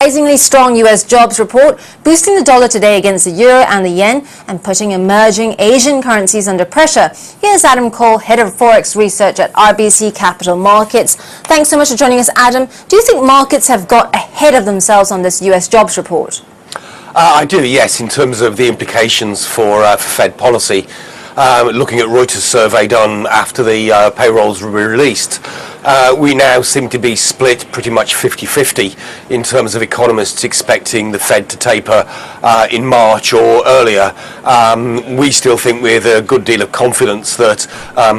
surprisingly strong U.S. jobs report, boosting the dollar today against the euro and the yen and putting emerging Asian currencies under pressure. Here's Adam Cole, Head of Forex Research at RBC Capital Markets. Thanks so much for joining us, Adam. Do you think markets have got ahead of themselves on this U.S. jobs report? I do, yes, in terms of the implications for Fed policy. Looking at Reuters' survey done after the payrolls were released, we now seem to be split pretty much 50-50 in terms of economists expecting the Fed to taper in March or earlier. We still think with a good deal of confidence that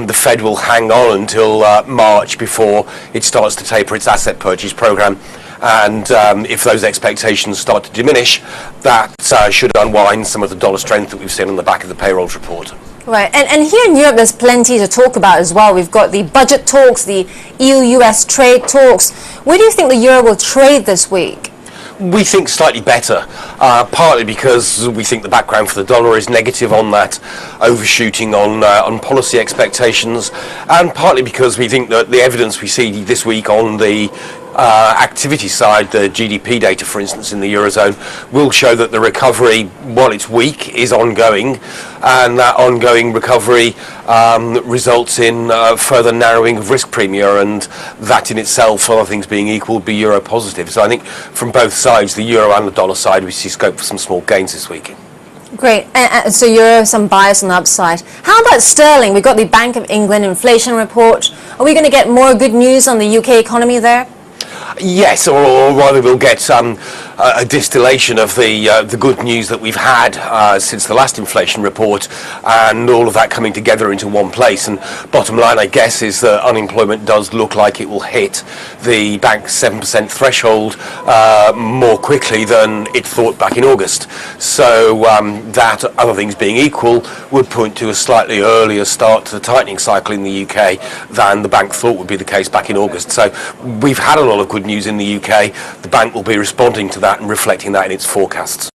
the Fed will hang on until March before it starts to taper its asset purchase program. And if those expectations start to diminish, that should unwind some of the dollar strength that we've seen on the back of the payrolls report. Right, and here in Europe there's plenty to talk about as well. We've got the budget talks, the EU-US trade talks. Where do you think the euro will trade this week? We think slightly better, partly because we think the background for the dollar is negative on that overshooting on policy expectations, and partly because we think that the evidence we see this week on the activity side, the GDP data, for instance, in the Eurozone, will show that the recovery, while it's weak, is ongoing, and that ongoing recovery results in further narrowing of risk premia, and that in itself, other things being equal, would be euro positive. So I think from both sides, the euro and the dollar side, we see scope for some small gains this week. Great. So euro, some bias on the upside. How about sterling? We've got the Bank of England inflation report. Are we going to get more good news on the UK economy there? Yes, or rather we'll get a distillation of the good news that we've had since the last inflation report, and all of that coming together into one place. And bottom line, I guess, is that unemployment does look like it will hit the bank's 7% threshold more quickly than it thought back in August. So that, other things being equal, would point to a slightly earlier start to the tightening cycle in the UK than the bank thought would be the case back in August. So we've had a lot of good news in the UK. The bank will be responding to that and reflecting that in its forecasts.